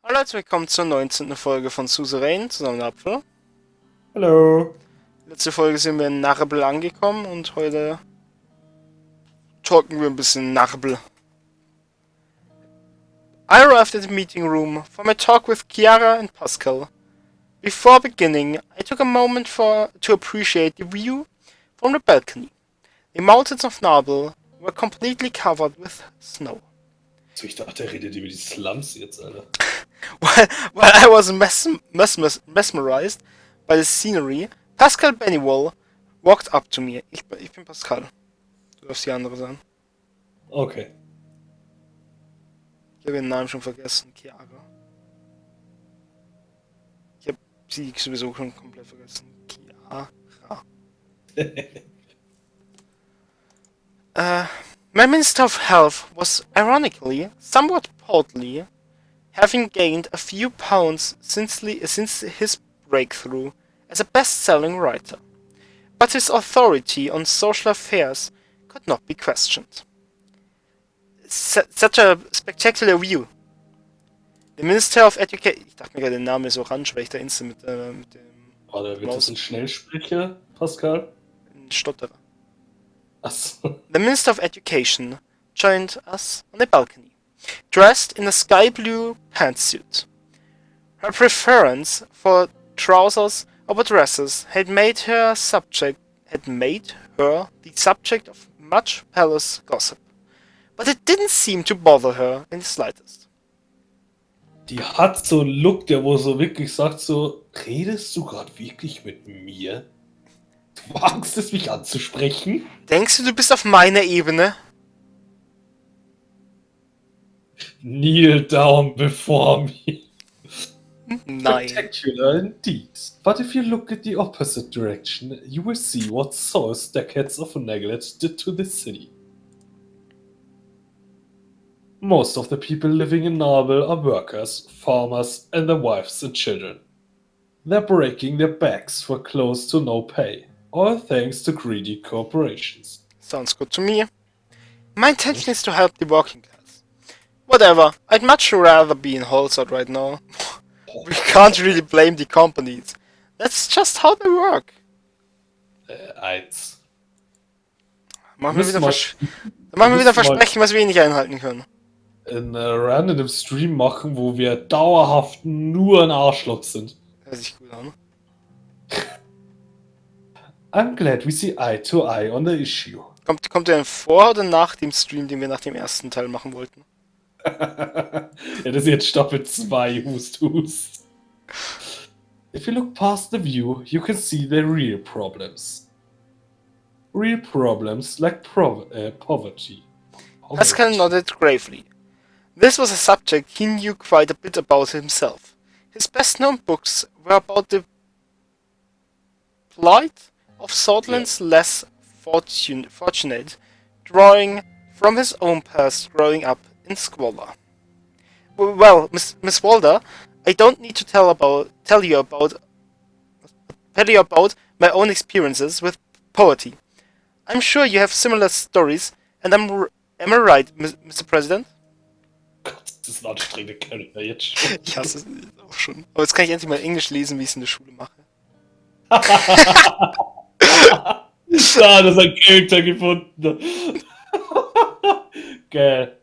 Hallo, herzlich willkommen zur 19. Folge von Suzerain zusammen mit Apfel. Hallo. Letzte Folge sind wir in Narbel angekommen und heute talken wir ein bisschen Narbel. I arrived at the meeting room for my talk with Chiara and Pascal. Before beginning, I took a moment to appreciate the view from the balcony. The mountains of Narbel were completely covered with snow. So, ich dachte, er redet über die Slums jetzt, Alter. While I was mesmerized by the scenery, Pascal Bennywall walked up to me. Ich bin Pascal. Du darfst die andere sein. Okay. Ich habe ihren Namen schon vergessen. Chiara. Ich habe sie sowieso schon komplett vergessen. Chiara. My Minister of Health was ironically somewhat portly, having gained a few pounds since his breakthrough as a best-selling writer. But his authority on social affairs could not be questioned. Such a spectacular view. The Minister of Education... Ich dachte mir gerade, der Name ist orange, weil ich da instant mit dem... Oder wird das ein Schnellsprecher, Pascal? Ein Stotterer. Achso. The Minister of Education joined us on the balcony, dressed in a sky blue pantsuit. Her preference for trousers over dresses had made her the subject of much palace gossip, but it didn't seem to bother her in the slightest. Die hat so einen Look, der wo so wirklich sagt so, redest du gerade wirklich mit mir? Du wagst es, mich anzusprechen? Denkst du bist auf meiner Ebene? Kneel down before me. Nein. Spectacular indeed. But if you look at the opposite direction, you will see what source decades of neglect did to the city. Most of the people living in Narbel are workers, farmers, and their wives and children. They're breaking their backs for close to no pay, all thanks to greedy corporations. Sounds good to me. My intention is to help the working class. Whatever, I'd much rather be in Holzard right now. We can't really blame the companies. That's just how they work. Eins. Machen wir wieder Versprechen, was wir nicht einhalten können. Einen Run in einem Stream machen, wo wir dauerhaft nur ein Arschloch sind. Hört sich gut an. I'm glad we see eye to eye on the issue. Kommt der vor oder nach dem Stream, den wir nach dem ersten Teil machen wollten? Ja, das ist jetzt Staffel 2, Hust, Hust. If you look past the view, you can see the real problems. Real problems like poverty. Pascal nodded gravely. This was a subject he knew quite a bit about himself. His best-known books were about the plight of Sutherland's less fortunate, drawing from his own past growing up in squalor. Well, Miss Walder, I don't need to tell you about my own experiences with poverty. I'm sure you have similar stories, and am I right, Mr. President? Gott, das ist eine anstrengende Charakter jetzt schon. Ich hasse es auch schon. Aber jetzt kann ich endlich mal Englisch lesen, wie ich es in der Schule mache. Ja, das hat ein Charakter gefunden. Geil.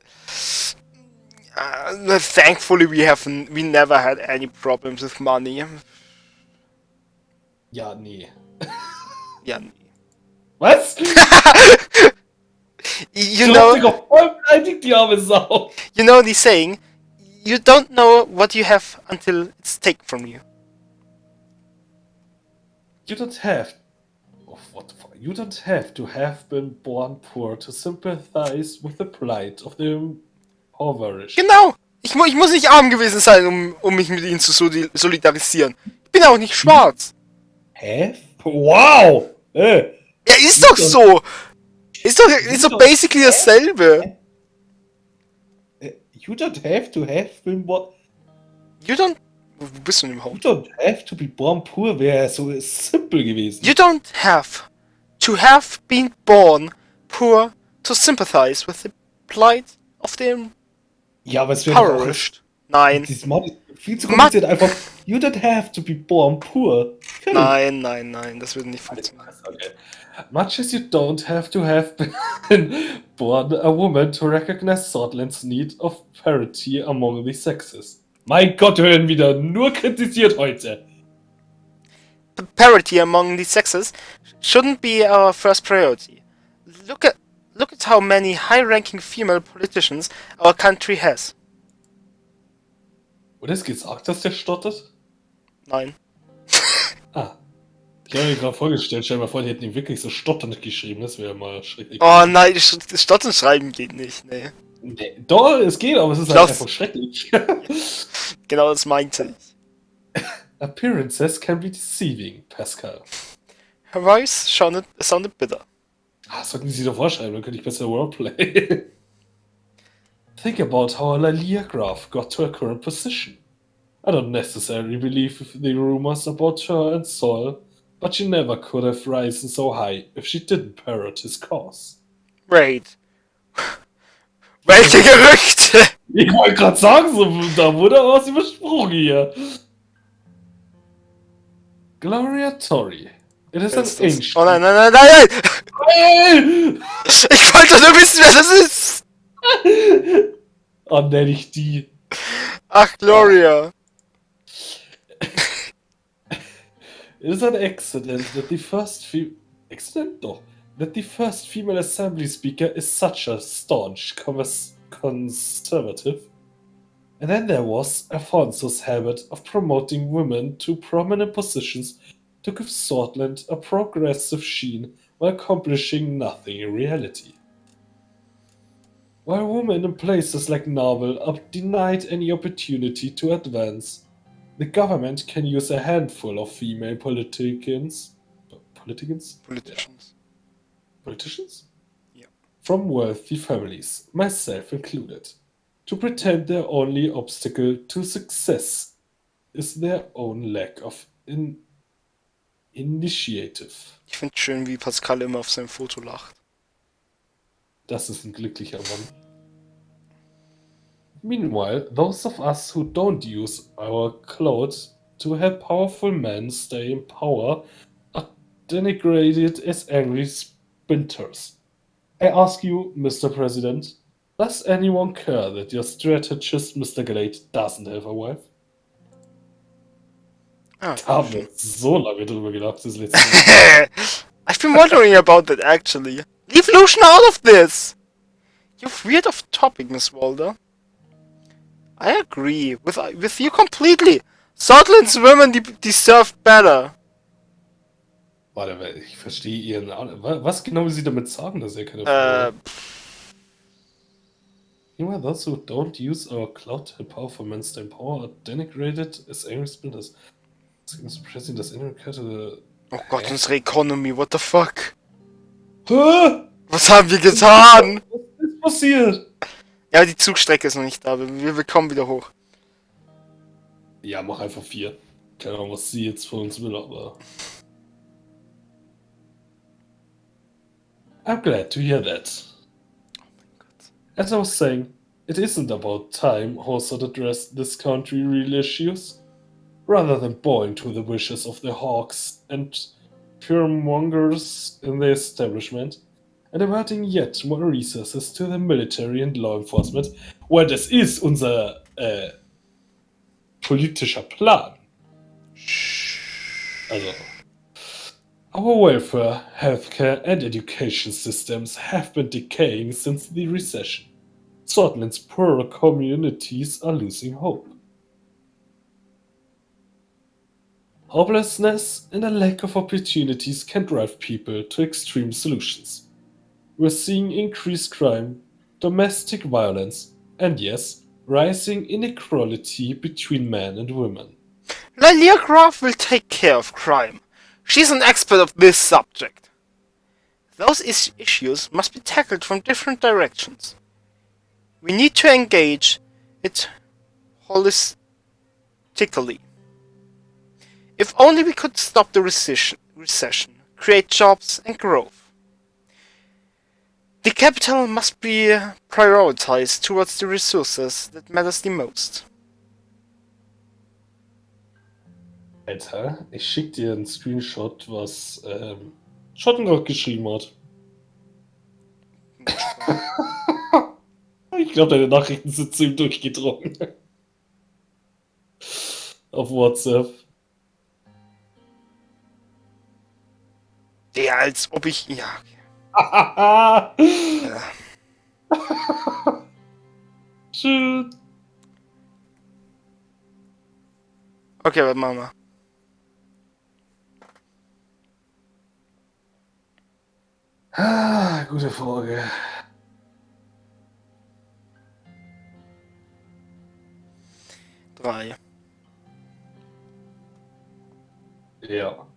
Thankfully, we never had any problems with money. Ja, nee. Ja, nee. Was? You know, voll beleidigt, die arme Sau. you know the saying, you don't know what you have until it's taken from you. You don't have... Oh, what the fuck? You don't have to have been born poor to sympathize with the plight of the impoverished. Genau! Ich muss nicht arm gewesen sein, um mich mit ihnen zu solidarisieren. Ich bin auch nicht schwarz. Hä? Wow! Ja, ist doch so! Ist doch basically dasselbe. You don't have to have been born... You don't... Wo bist du denn You überhaupt? don't have to be born poor wäre so simpel gewesen. You don't have to have been born poor to sympathize with the plight of the Ja, aber es wäre doch auch... impoverished. Nein. Dieses Mod ist viel zu kompliziert. Einfach, you don't have to be born poor. Nein, nein, nein, das würde nicht funktionieren. Okay. Much as you don't have been born a woman to recognize Scotland's need of parity among the sexes. Mein Gott, wir werden wieder nur kritisiert heute. Parity among the sexes shouldn't be our first priority. Look at how many high-ranking female politicians our country has. Oder ist gesagt, dass der stottert? Nein. Ah. Ich habe mir gerade vorgestellt, stell dir mal vor, die hätten ihn wirklich so stotternd geschrieben, das wäre mal schrecklich. Oh nein, Stottern schreiben geht nicht, nee. Nee, doch, es geht, aber es ist halt einfach schrecklich. Genau das meinte ich. Appearances can be deceiving, Pascal. Her voice sounded bitter. Ah, sollten Sie doch vorschreiben, dann könnte ich besser Wordplay. Think about how Lalia Graf got to her current position. I don't necessarily believe the rumors about her and Sol, but she never could have risen so high if she didn't parrot his cause. Wait. Welche Gerüchte? Ich wollte gerade sagen, so, da wurde was übersprungen hier. Gloria Torrey. It is an ancient... Oh nein, nein, nein, nein, nein! Ich wollte nur wissen, wer das ist! Oh, nenn ich die. Ach, Gloria. It is an accident that the first that the first female assembly speaker is such a staunch conservative. And then there was Afonso's habit of promoting women to prominent positions to give Scotland a progressive sheen while accomplishing nothing in reality. While women in places like Narbel are denied any opportunity to advance, the government can use a handful of female politicians? Politicians? Yeah. From wealthy families, myself included, to pretend their only obstacle to success is their own lack of initiative. Ich finde schön, wie Pascal immer auf seinem Foto lacht. Das ist ein glücklicher Mann. Meanwhile, those of us who don't use our clothes to help powerful men stay in power are denigrated as angry splinters. I ask you, Mr. President, does anyone care that your strategist Mr. Glade doesn't have a wife? Ah, da haben wir so lange drüber gedacht, das letzte Mal. I've been wondering about that actually. Leave Lucian out of this! You've veered off topic, Miss Walder. I agree with you completely. Scotland's women deserve better. Warte, ich verstehe Ihren... Was genau will Sie damit sagen, dass er keine Frau hat? Meanwhile, those who don't use our clout to power for men stay in power are denigrated as angry splinters. Mr. President, das innere Kette... Oh Gott, unsere Economy, what the fuck? Hä? Was haben wir getan? Was ist passiert? Ja, die Zugstrecke ist noch nicht da, wir kommen wieder hoch. Ja, mach einfach 4. Keine Ahnung, was sie jetzt von uns will, aber... I'm glad to hear that. Oh mein Gott. As I was saying, it isn't about time Hossard addressed this country real issues. Rather than bowing to the wishes of the hawks and fearmongers in the establishment, and diverting yet more resources to the military and law enforcement. Well, das ist unser politischer Plan. Also, our welfare, healthcare and education systems have been decaying since the recession. Scotland's poorer communities are losing hope. Hopelessness and a lack of opportunities can drive people to extreme solutions. We're seeing increased crime, domestic violence, and yes, rising inequality between men and women. Lalia Graf will take care of crime. She's an expert of this subject. Those issues must be tackled from different directions. We need to engage it holistically. If only we could stop the recession, create jobs and growth. The capital must be prioritized towards the resources that matters the most. Alter, ich schick dir einen Screenshot, was Schottenrock geschrieben hat. Ich glaube, deine Nachrichten sind zu ihm durchgedrungen. Auf WhatsApp. Ja, als ob ich... Ja, okay. ja. Schön. Okay, was machen wir? Gute Frage. Drei. Ja.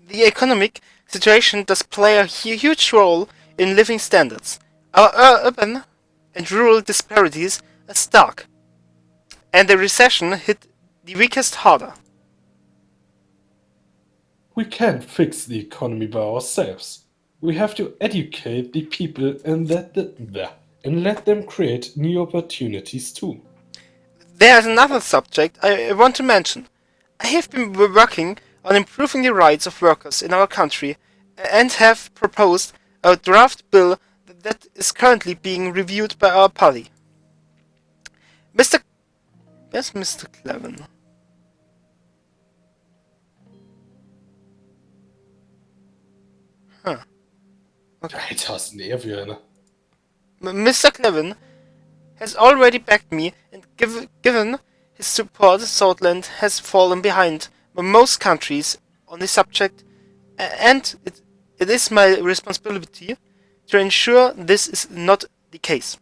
The economic situation does play a huge role in living standards. Our urban and rural disparities are stark, and the recession hit the weakest harder. We can't fix the economy by ourselves. We have to educate the people and let them create new opportunities too. There's another subject I want to mention. I have been working on improving the rights of workers in our country and have proposed a draft bill that is currently being reviewed by our party. Mr. Where's Mr. Clevin? Huh. Okay. Alter, was ist denn er für einer? Mr. Clevin has already backed me and given his support. Southland has fallen behind most countries on the subject, and it is my responsibility to ensure this is not the case.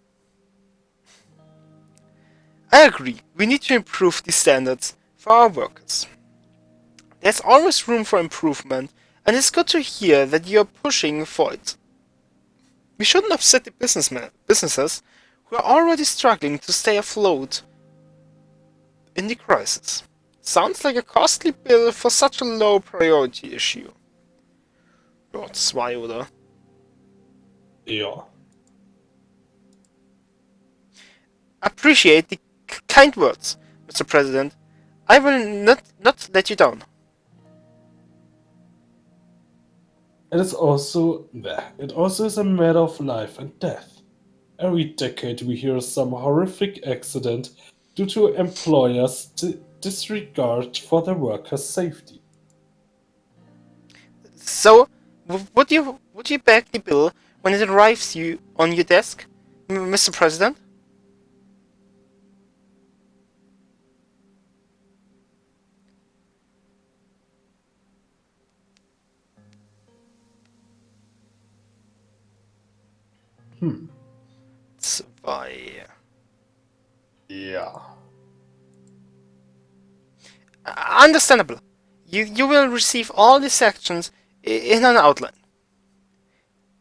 I agree, we need to improve the standards for our workers. There's always room for improvement, and it's good to hear that you're pushing for it. We shouldn't upset the businesses who are already struggling to stay afloat in the crisis. Sounds like a costly bill for such a low priority issue. Ja, 2, oder? Ja. Appreciate the kind words, Mr. President. I will not let you down. It also is a matter of life and death. Every decade we hear some horrific accident due to employers' disregard for their workers' safety. So, would you back the bill when it arrives on your desk, Mr. President? Zwei. Yeah. Understandable. You will receive all the sections in an outline.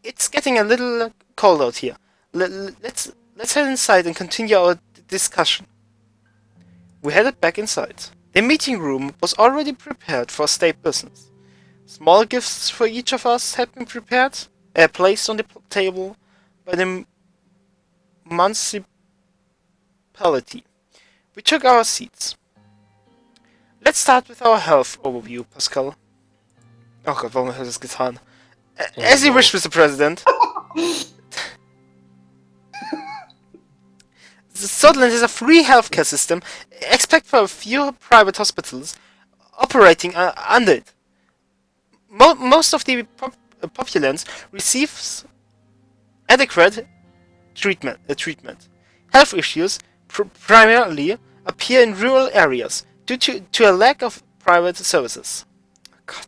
It's getting a little cold out here. Let's head inside and continue our discussion. We headed back inside. The meeting room was already prepared for state business. Small gifts for each of us had been placed on the table by the municipality. We took our seats. Let's start with our health overview, Pascal. Oh Gott, warum hat er das getan? As you wish, Mr. President. Scotland has a free healthcare system, except for a few private hospitals operating under it. Most of the populace receives adequate treatment. Health issues primarily appear in rural areas due to a lack of private services. God.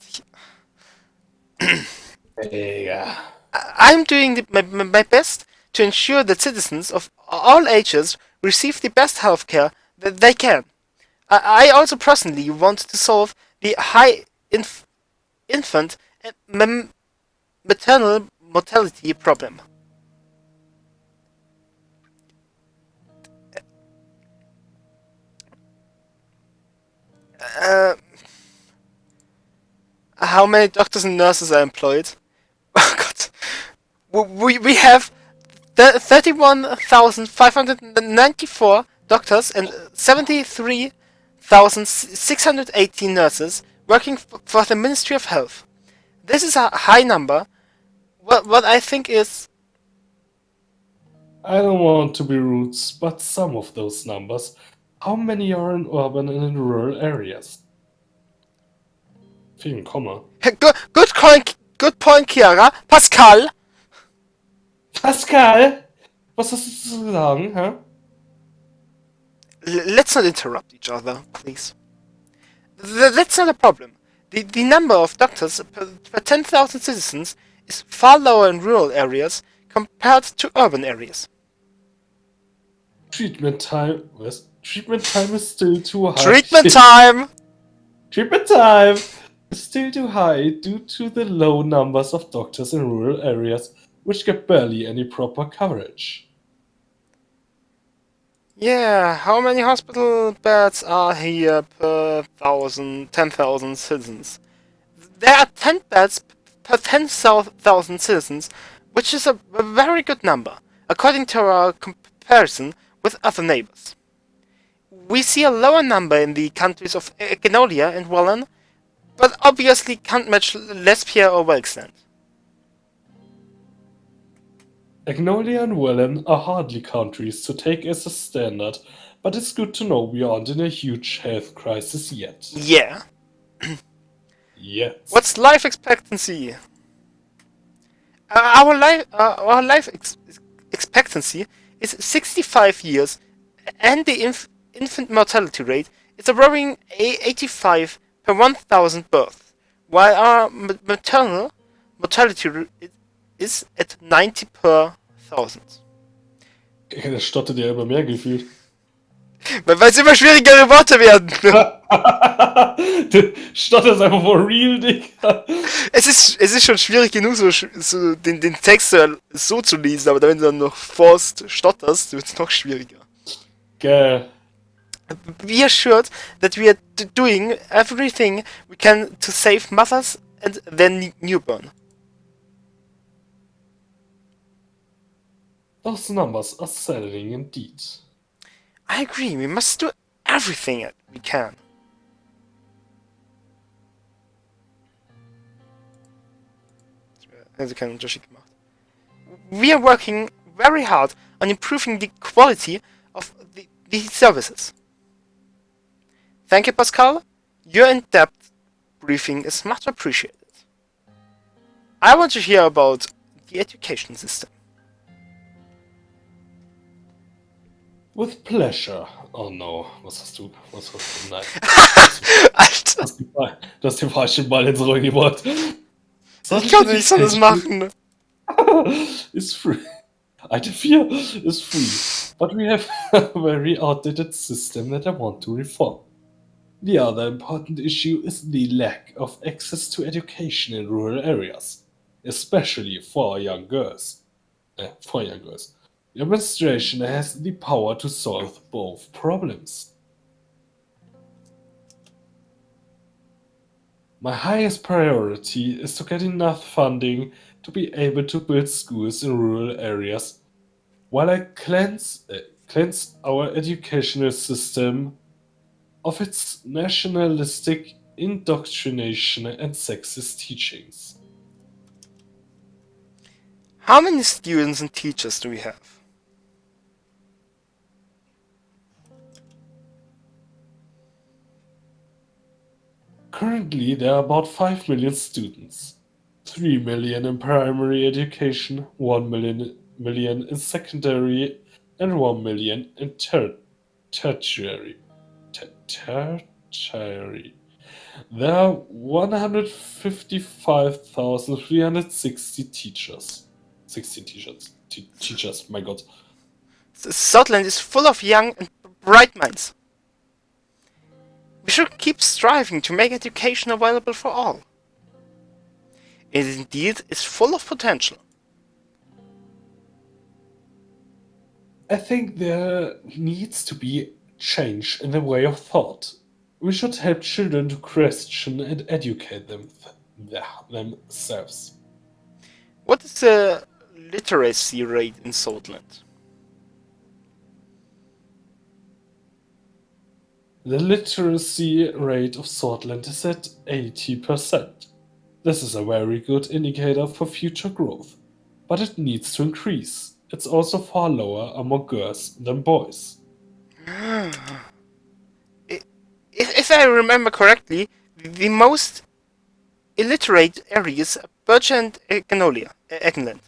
Yeah. I'm doing my best to ensure that citizens of all ages receive the best healthcare that they can. I also personally want to solve the high infant and maternal mortality problem. How many doctors and nurses are employed? Oh God. We have 31,594 doctors and 73,618 nurses working for the Ministry of Health. This is a high number. What I think is... I don't want to be rude, but some of those numbers, how many are in urban and in rural areas? Fehlen Komma. Good point, Chiara. Pascal! Pascal! Was hast du zu sagen, hä? Let's not interrupt each other, please. That's not a problem. The number of doctors per 10,000 citizens is far lower in rural areas compared to urban areas. Treatment time is still too high. Treatment time is still too high due to the low numbers of doctors in rural areas, which get barely any proper coverage. Yeah, how many hospital beds are here per 10,000 citizens? There are 10 beds per 10,000 citizens, which is a very good number, according to our comparison with other neighbors. We see a lower number in the countries of Enolia and Welland, but obviously can't match Lesbia or Welkstand. Agnolia and Welland are hardly countries to take as a standard, but it's good to know we aren't in a huge health crisis yet. Yeah. Yes. What's life expectancy? Our life expectancy is 65 years, and the infant mortality rate is a worrying 85 per 1,000 births, while our maternal mortality is at 90 per 1,000. Das stottet ja immer mehr gefühlt. Weil es immer schwierigere Worte werden. Du stotterst einfach for real, Digga. Es ist schon schwierig genug, so den Text so zu lesen, aber wenn du dann noch forst stotterst, wird es noch schwieriger. Geil. Be assured that we are doing everything we can to save mothers and their newborn. Those numbers are saddening indeed. I agree, we must do everything we can. We are working very hard on improving the quality of these services. Thank you, Pascal. Your in-depth briefing is much appreciated. I want to hear about the education system. With pleasure. Oh no, was hast du? Nein. Alter! Du hast den falschen Ball ins Rollen gebracht. Ich kann nichts anderes machen. Is free. Item 4 is free, but we have a very outdated system that I want to reform. The other important issue is the lack of access to education in rural areas, especially for young girls. The administration has the power to solve both problems. My highest priority is to get enough funding to be able to build schools in rural areas, while I cleanse our educational system of its nationalistic indoctrination and sexist teachings. How many students and teachers do we have? Currently, there are about 5 million students. 3 million in primary education, 1 million in secondary, and 1 million in tertiary. There are 155,360 teachers. 16 teachers, my god. Scotland is full of young and bright minds. We should keep striving to make education available for all. It indeed is full of potential. I think there needs to be change in the way of thought. We should help children to question and educate themselves. What is the literacy rate in Scotland? The literacy rate of Scotland is at 80%. This is a very good indicator for future growth, but it needs to increase. It's also far lower among girls than boys. If I remember correctly, the most illiterate areas are Berkshire and England.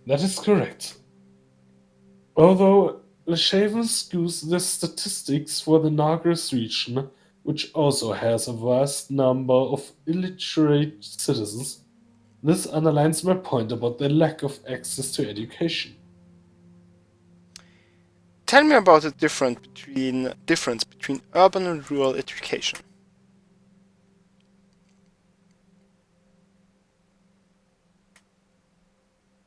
That is correct. Although Leshaven skews the statistics for the Narbel region, which also has a vast number of illiterate citizens, this underlines my point about the lack of access to education. Tell me about the difference between urban and rural education.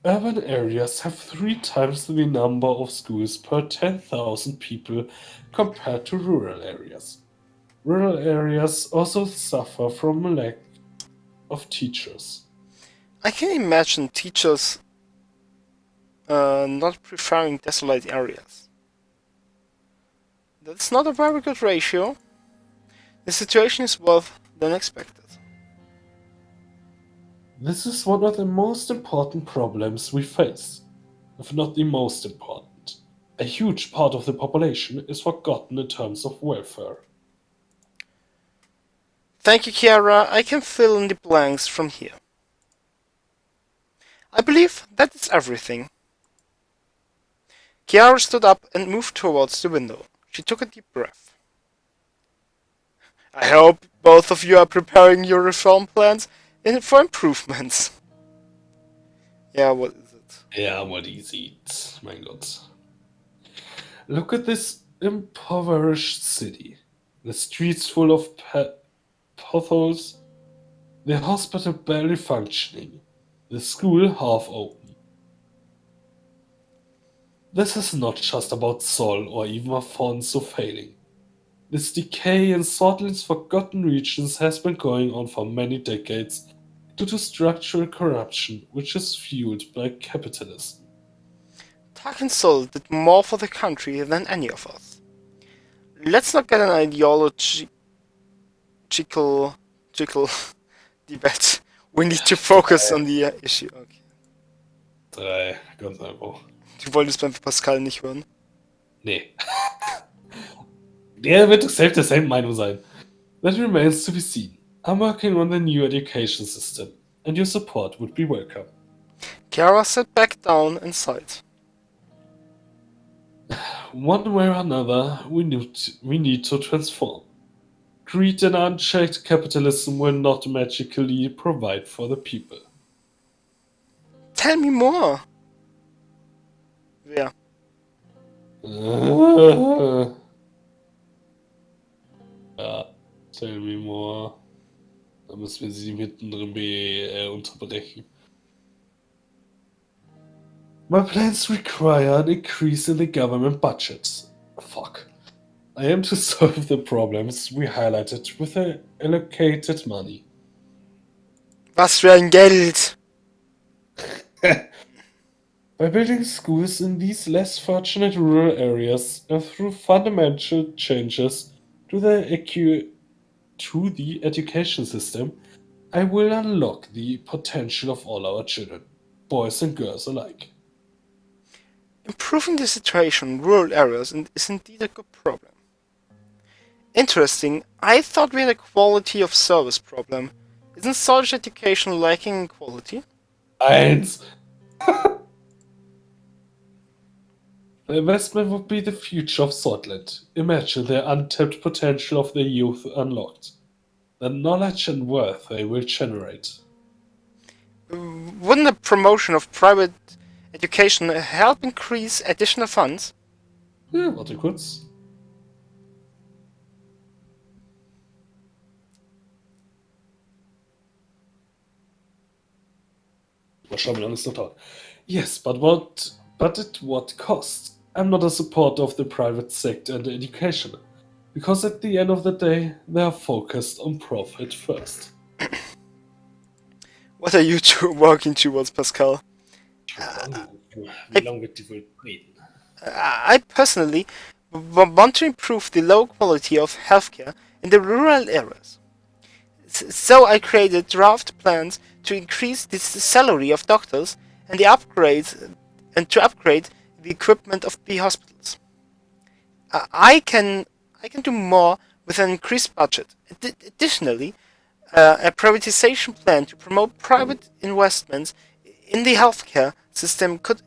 Urban areas have 3 times the number of schools per 10,000 people compared to rural areas. Rural areas also suffer from a lack of teachers. I can imagine teachers not preferring desolate areas. That's not a very good ratio. The situation is worse than expected. This is one of the most important problems we face, if not the most important. A huge part of the population is forgotten in terms of welfare. Thank you, Kiara. I can fill in the blanks from here. I believe that is everything. Kiara stood up and moved towards the window. She took a deep breath. I hope both of you are preparing your reform plans for improvements. Yeah, what is it? Yeah, what is it? My god. Look at this impoverished city. The streets full of potholes, the hospital barely functioning, the school half open. This is not just about Sol or even Afonso failing. This decay in Scotland's forgotten regions has been going on for many decades due to structural corruption, which is fueled by capitalism. Tak and Sol did more for the country than any of us. Let's not get an ideological debate. We need to focus on the issue. Okay. 3, ganz einfach. Du wolltest beim Pascal nicht hören? Nee. Der wird doch selbst derselben Meinung sein. That remains to be seen. I'm working on the new education system, and your support would be welcome. Kiara sat back down and sighed. One way or another, we need to transform. Greed and unchecked capitalism will not magically provide for the people. Tell me more. Wer? Ja, tell me more. Da müssen wir sie mittendrin unterbrechen. My plans require an increase in the government budget. Fuck. I am to solve the problems we highlighted with the allocated money. Was für ein Geld! By building schools in these less fortunate rural areas and through fundamental changes to the education system, I will unlock the potential of all our children, boys and girls alike. Improving the situation in rural areas is indeed a good problem. Interesting, I thought we had a quality of service problem. Isn't Scottish education lacking in quality? 1. The investment would be the future of Scotland. Imagine the untapped potential of the youth unlocked. The knowledge and worth they will generate. Wouldn't the promotion of private education help increase additional funds? Ja, warte kurz. Mal schauen, wie lange es noch dauert. Yes, but at what cost? I'm not a supporter of the private sector and education. Because at the end of the day, they are focused on profit first. What are you two working towards, Pascal? Wie lange wird die wohl reden? I personally want to improve the low quality of healthcare in the rural areas. So I created draft plans to increase the salary of doctors and to upgrade the equipment of the hospitals. I can do more with an increased budget. Additionally, a privatization plan to promote private investments in the healthcare system could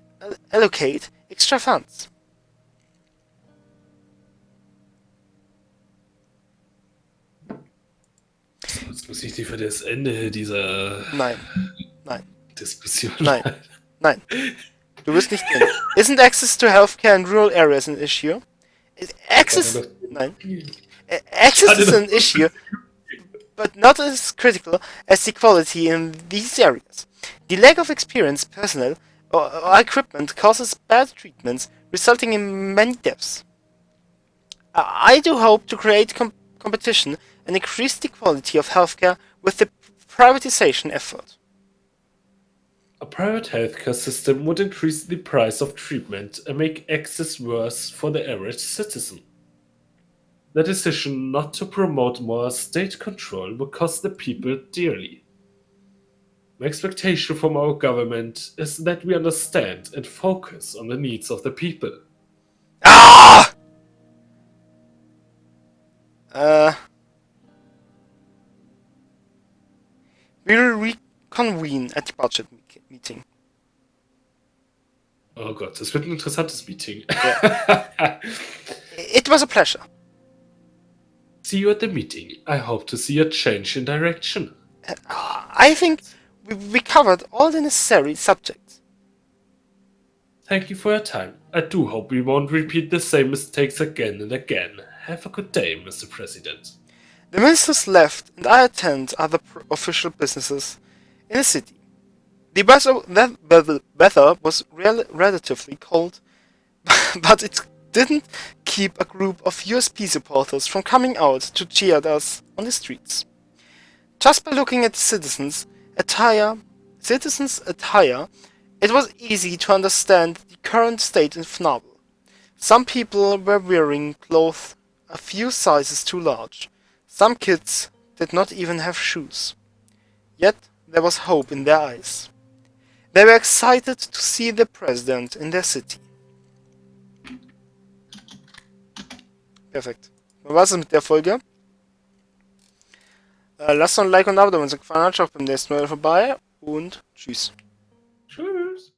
allocate extra funds. Jetzt muss ich die für das Ende dieser Diskussion. Nein. Du wirst nicht gehen. Isn't access to healthcare in rural areas an issue? Access is an issue, but not as critical as equality in these areas. The lack of experienced personnel or equipment causes bad treatments, resulting in many deaths. I do hope to create competition and increase the quality of healthcare with the privatization effort. A private healthcare system would increase the price of treatment and make access worse for the average citizen. The decision not to promote more state control will cost the people dearly. My expectation from our government is that we understand and focus on the needs of the people. We will reconvene at the budget meeting. Oh Gott, es wird ein interessantes Meeting. Yeah. It was a pleasure. See you at the meeting. I hope to see a change in direction. I think we covered all the necessary subjects. Thank you for your time. I do hope we won't repeat the same mistakes again and again. Have a good day, Mr. President. The ministers left, and I attend other official businesses in the city. The weather was relatively cold, but it didn't keep a group of USP supporters from coming out to cheer us on the streets. Just by looking at the citizens' attire, it was easy to understand the current state of Narbel. Some people were wearing clothes a few sizes too large. Some kids did not even have shoes. Yet there was hope in their eyes. They were excited to see the president in their city. Perfekt. Was war's mit der Folge? Lasst doch ein Like und ein Abo da, wenn es euch gefallen hat. Schaut beim nächsten Mal vorbei und tschüss. Tschüss.